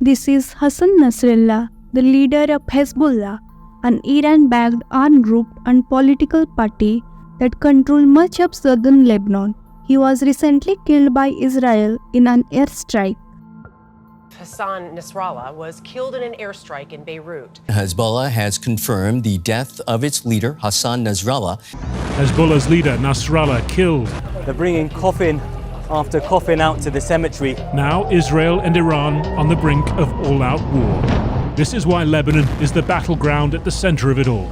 This is Hassan Nasrallah, the leader of Hezbollah, an Iran-backed armed group and political party that controls much of southern Lebanon. He was recently killed by Israel in an airstrike. Hassan Nasrallah was killed in an airstrike in Beirut. Hezbollah has confirmed the death of its leader, Hassan Nasrallah. Hezbollah's leader, Nasrallah, killed. They're bringing coffin after coffin out to the cemetery. Now Israel and Iran on the brink of all-out war. This is why Lebanon is the battleground at the center of it all.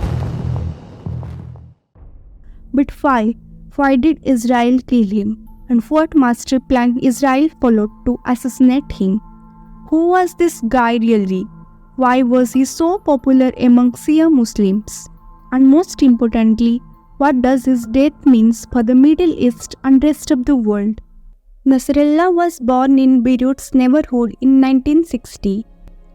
But why? Why did Israel kill him? And what master plan Israel followed to assassinate him? Who was this guy really? Why was he so popular among Shia Muslims? And most importantly, what does his death mean for the Middle East and rest of the world? Nasrallah was born in Beirut's neighborhood in 1960.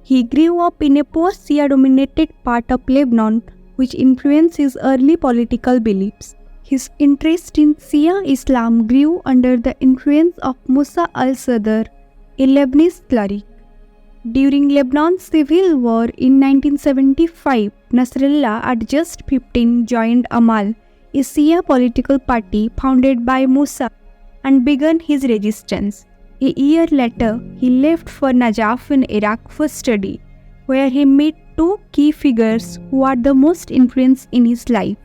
He grew up in a poor Shia-dominated part of Lebanon, which influenced his early political beliefs. His interest in Shia Islam grew under the influence of Musa al-Sadr, a Lebanese cleric. During Lebanon's civil war in 1975, Nasrallah, at just 15, joined Amal, a Shia political party founded by Mossad, and began his resistance. A year later, he left for Najaf in Iraq for study, where he met two key figures who are the most influence in his life: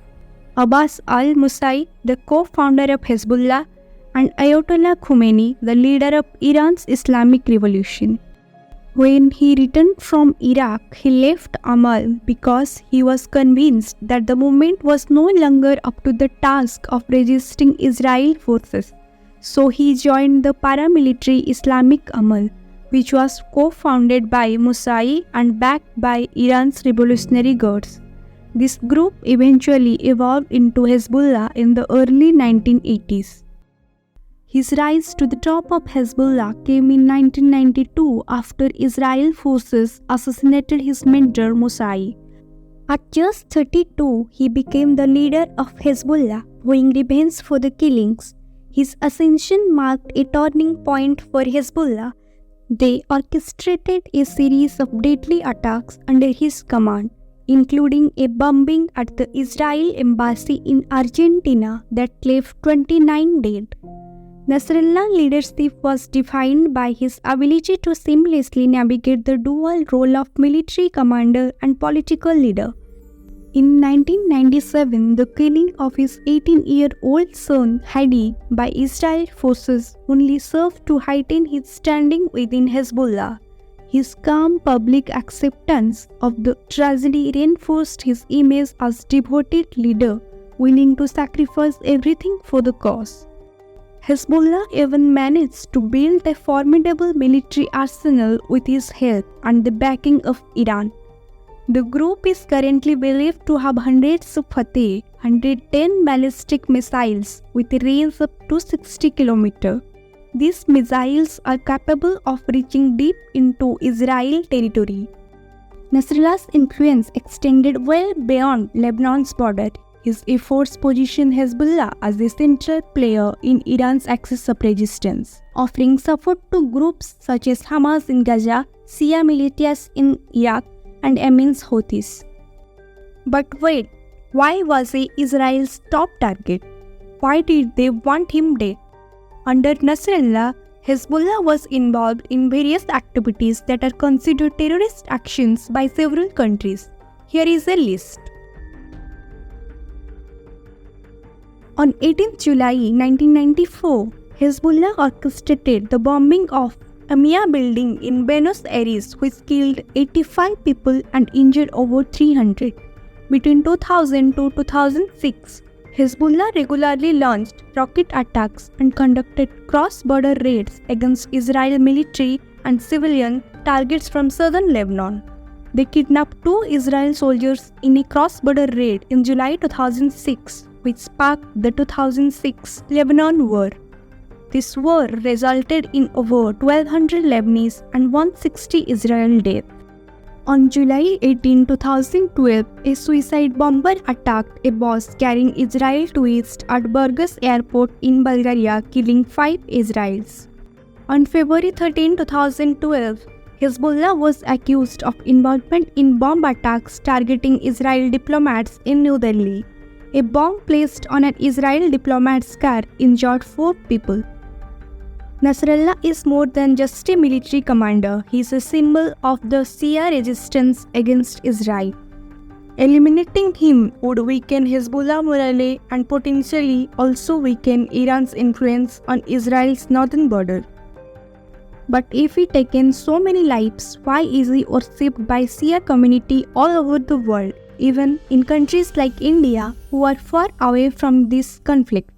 Abbas al-Musai, the co-founder of Hezbollah, and Ayatollah Khomeini, the leader of Iran's Islamic Revolution. When he returned from Iraq, he left Amal because he was convinced that the movement was no longer up to the task of resisting Israeli forces. So he joined the paramilitary Islamic Amal, which was co-founded by Musai and backed by Iran's Revolutionary Guards. This group eventually evolved into Hezbollah in the early 1980s. His rise to the top of Hezbollah came in 1992 after Israeli forces assassinated his mentor Musai. At just 32, he became the leader of Hezbollah, vowing revenge for the killings. His ascension marked a turning point for Hezbollah. They orchestrated a series of deadly attacks under his command, including a bombing at the Israeli embassy in Argentina that left 29 dead. Nasrallah's leadership was defined by his ability to seamlessly navigate the dual role of military commander and political leader. In 1997, the killing of his 18-year-old son Hadi by Israeli forces only served to heighten his standing within Hezbollah. His calm public acceptance of the tragedy reinforced his image as a devoted leader, willing to sacrifice everything for the cause. Hezbollah even managed to build a formidable military arsenal with his help and the backing of Iran. The group is currently believed to have hundreds of Fateh, 110 ballistic missiles with a range of 260 km. These missiles are capable of reaching deep into Israeli territory. Nasrallah's influence extended well beyond Lebanon's border. His efforts positioned Hezbollah as a central player in Iran's axis of resistance, offering support to groups such as Hamas in Gaza, Shia militias in Iraq, and Yemen's Houthis. But wait, why was he Israel's top target? Why did they want him dead? Under Nasrallah, Hezbollah was involved in various activities that are considered terrorist actions by several countries. Here is a list. On 18 July 1994, Hezbollah orchestrated the bombing of Amia building in Buenos Aires, which killed 85 people and injured over 300. Between 2000 to 2006, Hezbollah regularly launched rocket attacks and conducted cross-border raids against Israeli military and civilian targets from southern Lebanon. They kidnapped 2 Israeli soldiers in a cross-border raid in July 2006, which sparked the 2006 Lebanon War. This war resulted in over 1,200 Lebanese and 160 Israeli deaths. On July 18, 2012, a suicide bomber attacked a bus carrying Israeli tourists at Burgas Airport in Bulgaria, killing 5 Israelis. On February 13, 2012, Hezbollah was accused of involvement in bomb attacks targeting Israeli diplomats in New Delhi. A bomb placed on an Israeli diplomat's car injured 4 people. Nasrallah is more than just a military commander, he is a symbol of the Shia resistance against Israel. Eliminating him would weaken Hezbollah morale and potentially also weaken Iran's influence on Israel's northern border. But if he taken so many lives, why is he worshipped by Shia community all over the world, even in countries like India who are far away from this conflict?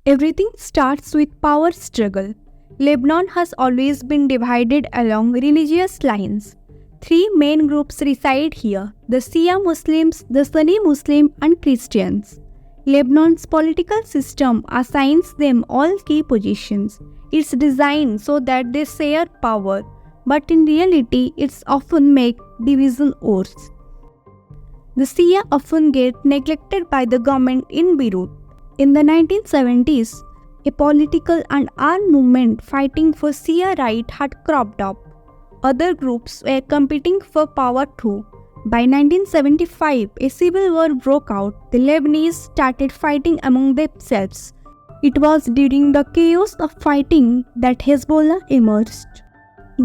Everything starts with power struggle. Lebanon has always been divided along religious lines. 3 main groups reside here: the Shia Muslims, the Sunni Muslim, and Christians. Lebanon's political system assigns them all key positions. It's designed so that they share power, but in reality, it's often make division worse. The Shia often get neglected by the government in Beirut. In the 1970s, a political and armed movement fighting for Shia right had cropped up. Other groups were competing for power too. By 1975, a civil war broke out. The Lebanese started fighting among themselves. It was during the chaos of fighting that Hezbollah emerged.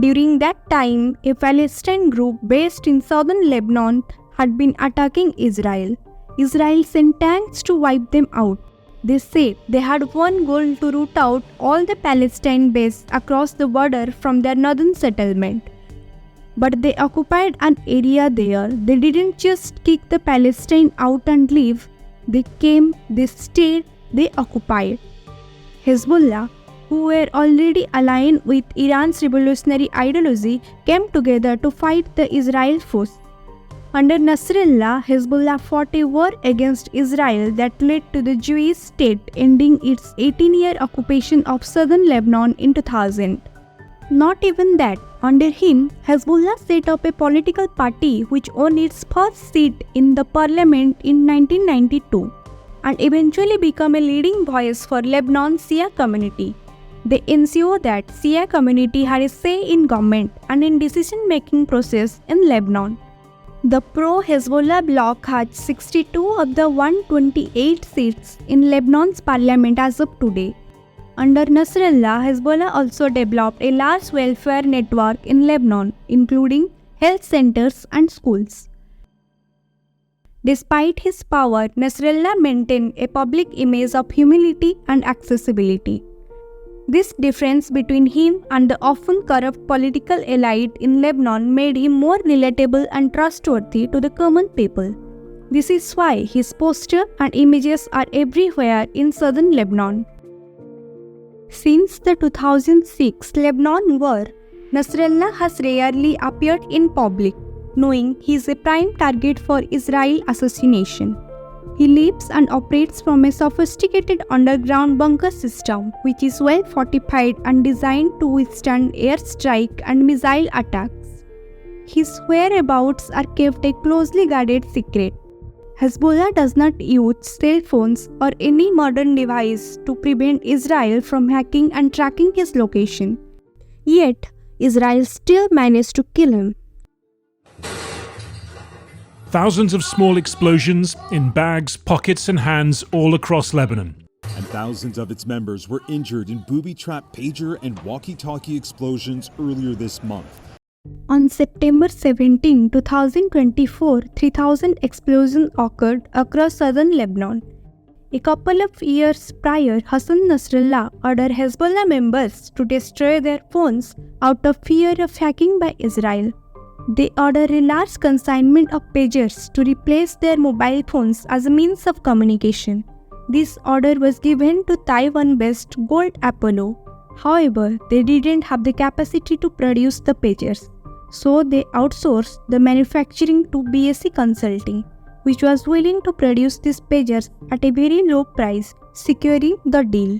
During that time, a Palestinian group based in southern Lebanon had been attacking Israel. Israel sent tanks to wipe them out. They say they had one goal: to root out all the Palestinian base across the border from their northern settlement. But they occupied an area there. They didn't just kick the Palestinians out and leave. They came, they stayed, they occupied. Hezbollah, who were already aligned with Iran's revolutionary ideology, came together to fight the Israel force. Under Nasrallah, Hezbollah fought a war against Israel that led to the Jewish state ending its 18-year occupation of southern Lebanon in 2000. Not even that. Under him, Hezbollah set up a political party which won its first seat in the parliament in 1992 and eventually became a leading voice for Lebanon's Shia community. They ensure that Shia community had a say in government and in decision-making process in Lebanon. The pro-Hezbollah bloc had 62 of the 128 seats in Lebanon's parliament as of today. Under Nasrallah, Hezbollah also developed a large welfare network in Lebanon, including health centers and schools. Despite his power, Nasrallah maintained a public image of humility and accessibility. This difference between him and the often corrupt political elite in Lebanon made him more relatable and trustworthy to the common people. This is why his poster and images are everywhere in southern Lebanon. Since the 2006 Lebanon war, Nasrallah has rarely appeared in public, knowing he is a prime target for Israel assassination. He lives and operates from a sophisticated underground bunker system which is well fortified and designed to withstand airstrike and missile attacks. His whereabouts are kept a closely guarded secret. Hezbollah does not use cell phones or any modern device to prevent Israel from hacking and tracking his location. Yet, Israel still managed to kill him. Thousands of small explosions in bags, pockets and hands all across Lebanon. And thousands of its members were injured in booby-trapped pager and walkie-talkie explosions earlier this month. On September 17, 2024, 3,000 explosions occurred across southern Lebanon. A couple of years prior, Hassan Nasrallah ordered Hezbollah members to destroy their phones out of fear of hacking by Israel. They ordered a large consignment of pagers to replace their mobile phones as a means of communication. This order was given to Taiwan-based Gold Apollo. However, they didn't have the capacity to produce the pagers, so they outsourced the manufacturing to BSC Consulting, which was willing to produce these pagers at a very low price, securing the deal.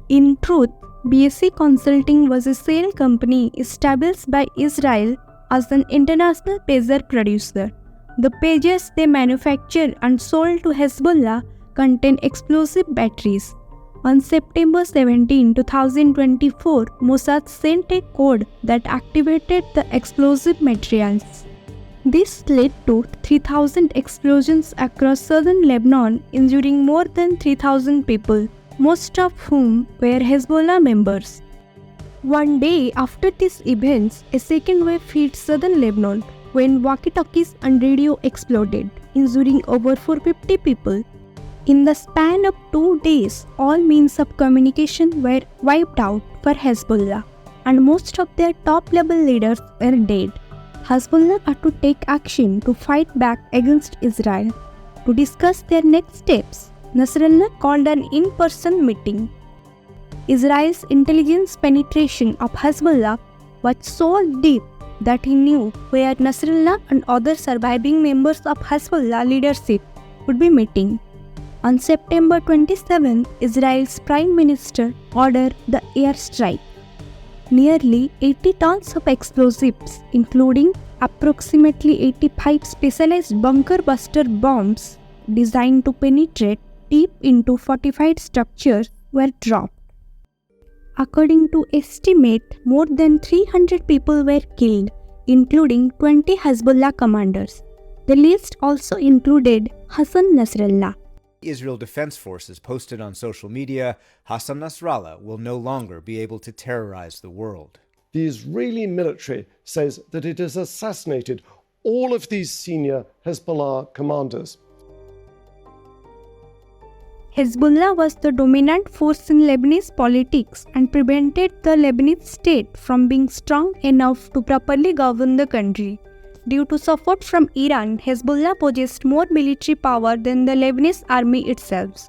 In truth, BSC Consulting was a sale company established by Israel as an international pager producer. The pagers they manufactured and sold to Hezbollah contain explosive batteries. On September 17, 2024, Mossad sent a code that activated the explosive materials. This led to 3,000 explosions across southern Lebanon, injuring more than 3,000 people, most of whom were Hezbollah members. One day after these events, a second wave hit southern Lebanon when walkie-talkies and radio exploded, injuring over 450 people. In the span of 2 days, all means of communication were wiped out for Hezbollah, and most of their top-level leaders were dead. Hezbollah had to take action to fight back against Israel. To discuss their next steps, Nasrallah called an in-person meeting. Israel's intelligence penetration of Hezbollah was so deep that he knew where Nasrallah and other surviving members of Hezbollah leadership would be meeting. On September 27, Israel's Prime Minister ordered the airstrike. Nearly 80 tons of explosives, including approximately 85 specialized bunker-buster bombs designed to penetrate deep into fortified structures, were dropped. According to estimate, more than 300 people were killed, including 20 Hezbollah commanders. The list also included Hassan Nasrallah. Israel Defense Forces posted on social media, Hassan Nasrallah will no longer be able to terrorize the world. The Israeli military says that it has assassinated all of these senior Hezbollah commanders. Hezbollah was the dominant force in Lebanese politics and prevented the Lebanese state from being strong enough to properly govern the country. Due to support from Iran, Hezbollah possessed more military power than the Lebanese army itself.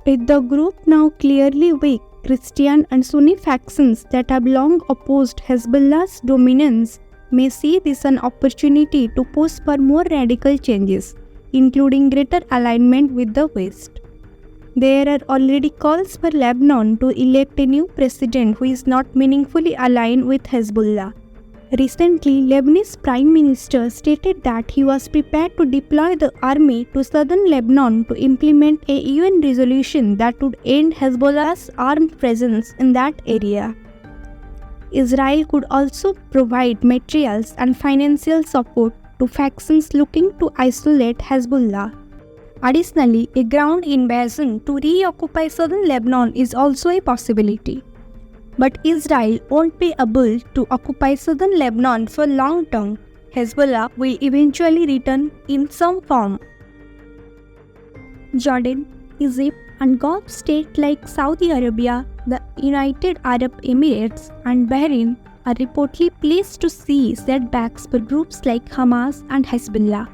With the group now clearly weak, Christian and Sunni factions that have long opposed Hezbollah's dominance may see this an opportunity to push for more radical changes, including greater alignment with the West. There are already calls for Lebanon to elect a new president who is not meaningfully aligned with Hezbollah. Recently, Lebanese Prime Minister stated that he was prepared to deploy the army to southern Lebanon to implement a UN resolution that would end Hezbollah's armed presence in that area. Israel could also provide materials and financial support to factions looking to isolate Hezbollah. Additionally, a ground invasion to reoccupy southern Lebanon is also a possibility. But Israel won't be able to occupy southern Lebanon for long term. Hezbollah will eventually return in some form. Jordan, Egypt, and Gulf states like Saudi Arabia, the United Arab Emirates, and Bahrain are reportedly pleased to see setbacks for groups like Hamas and Hezbollah.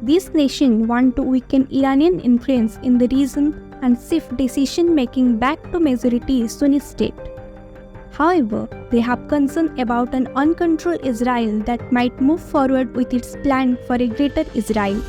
These nations want to weaken Iranian influence in the region and shift decision-making back to majority Sunni state. However, they have concern about an uncontrolled Israel that might move forward with its plan for a greater Israel.